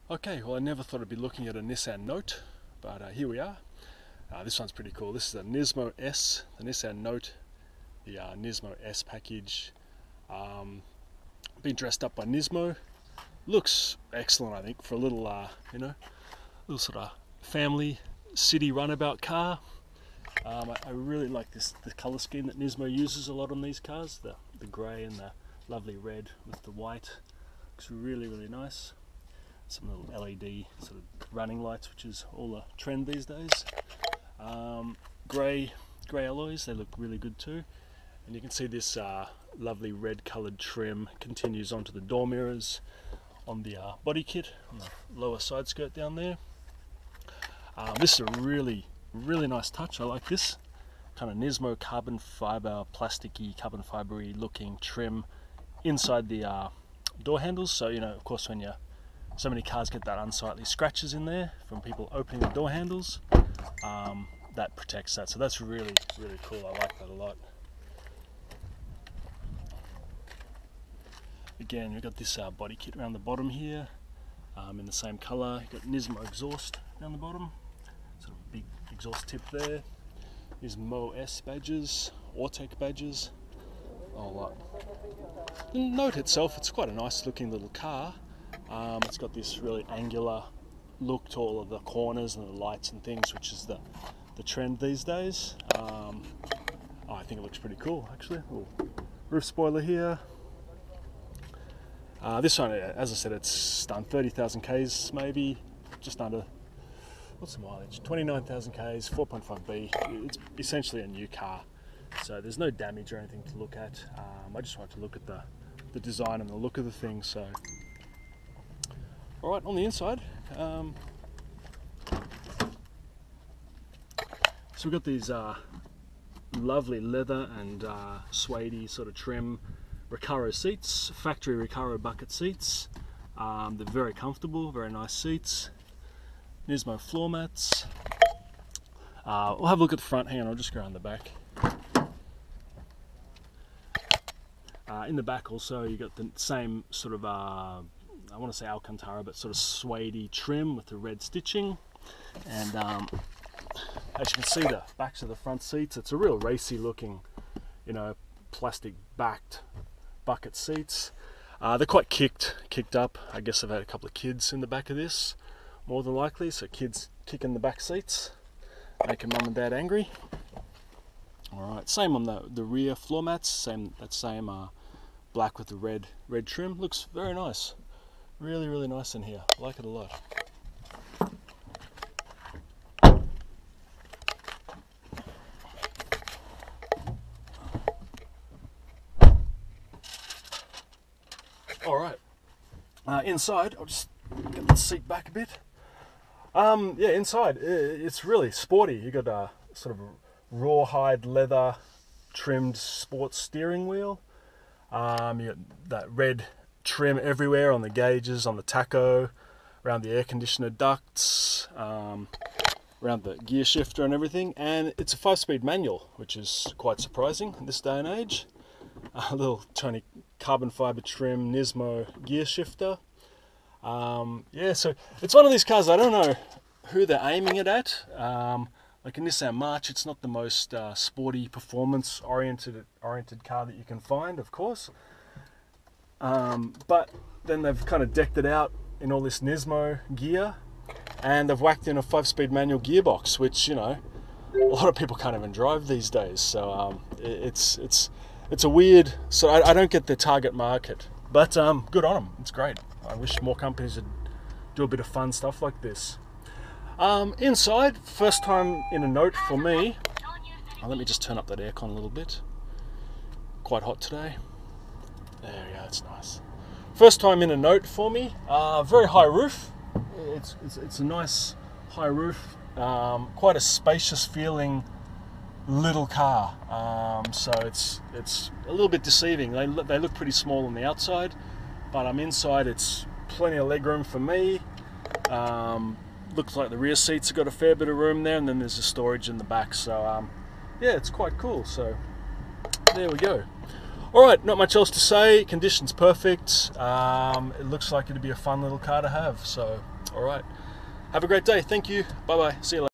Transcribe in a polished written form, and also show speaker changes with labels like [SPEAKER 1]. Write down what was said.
[SPEAKER 1] Okay, well I never thought I'd be looking at a Nissan Note, but here we are. This one's pretty cool. This is a NISMO S, the Nissan Note, the NISMO S package. Been dressed up by Nismo. Looks excellent, I think, for a little, little sort of family city runabout car. I really like the colour scheme that Nismo uses a lot on these cars. The grey and the lovely red with the white. Looks really, really nice. Some little LED sort of running lights, which is all the trend these days. Grey alloys, they look really good too. And you can see this lovely red coloured trim continues onto the door mirrors on the body kit, on the lower side skirt down there. This is a really, really nice touch. I like this kind of Nismo carbon fibre, plasticky, carbon fibre-y looking trim inside the door handles. So, you know, of course, when so many cars get that unsightly scratches in there from people opening the door handles, that protects that. So that's really, really cool. I like that a lot. Again, we've got this body kit around the bottom here, in the same colour. You've got Nismo exhaust down the bottom, sort of a big exhaust tip there. NISMO S badges, Autotech badges, a whole lot. The Note itself, it's quite a nice looking little car. It's got this really angular look to all of the corners and the lights and things, which is the trend these days. I think it looks pretty cool, actually. Ooh. Roof spoiler here. This one, as I said, it's done 30,000 Ks maybe, just under, what's the mileage? 29,000 Ks, 4.5B. It's essentially a new car, so there's no damage or anything to look at. I just wanted to look at the design and the look of the thing. So, all right, on the inside, so we've got these lovely leather and suede sort of trim Recaro seats, factory Recaro bucket seats. They're very comfortable, very nice seats. Nismo floor mats. We'll have a look at the front. Hang on, I'll just go around the back. In the back also, you got the same sort of, I want to say Alcantara, but sort of suede trim with the red stitching. And as you can see, the backs of the front seats, it's a real racy looking, you know, plastic backed bucket seats. They're quite kicked up. I guess I've had a couple of kids in the back of this, more than likely. So kids kicking the back seats, making mum and dad angry. All right, same on the rear floor mats. That same black with the red trim. Looks very nice. Really, really nice in here. I like it a lot. All right, inside, I'll just get the seat back a bit. Yeah, inside, it's really sporty. You got a sort of rawhide leather trimmed sports steering wheel. You got that red trim everywhere on the gauges, on the tacho, around the air conditioner ducts, around the gear shifter and everything. And it's a 5-speed manual, which is quite surprising in this day and age. A little tiny carbon fibre trim Nismo gear shifter. Yeah, so it's one of these cars, I don't know who they're aiming it at. Like in Nissan March, it's not the most sporty, performance oriented car that you can find, of course. But then they've kind of decked it out in all this Nismo gear, and they've whacked in a 5-speed manual gearbox, which, you know, a lot of people can't even drive these days. So it's a weird, so I don't get the target market, but good on them. It's great. I wish more companies would do a bit of fun stuff like this. Inside, first time in a Note for me. Let me just turn up that aircon a little bit. Quite hot today. There we go, it's nice. First time in a Note for me. Very high roof. It's a nice high roof. Quite a spacious feeling little car, so it's a little bit deceiving. They look pretty small on the outside, but inside it's plenty of legroom for me. Looks like the rear seats have got a fair bit of room there, and then there's a storage in the back. So yeah, it's quite cool. So there we go. All right, not much else to say. Condition's perfect. It looks like it'd be a fun little car to have. So All right. Have a great day. Thank you. Bye-bye. See you later.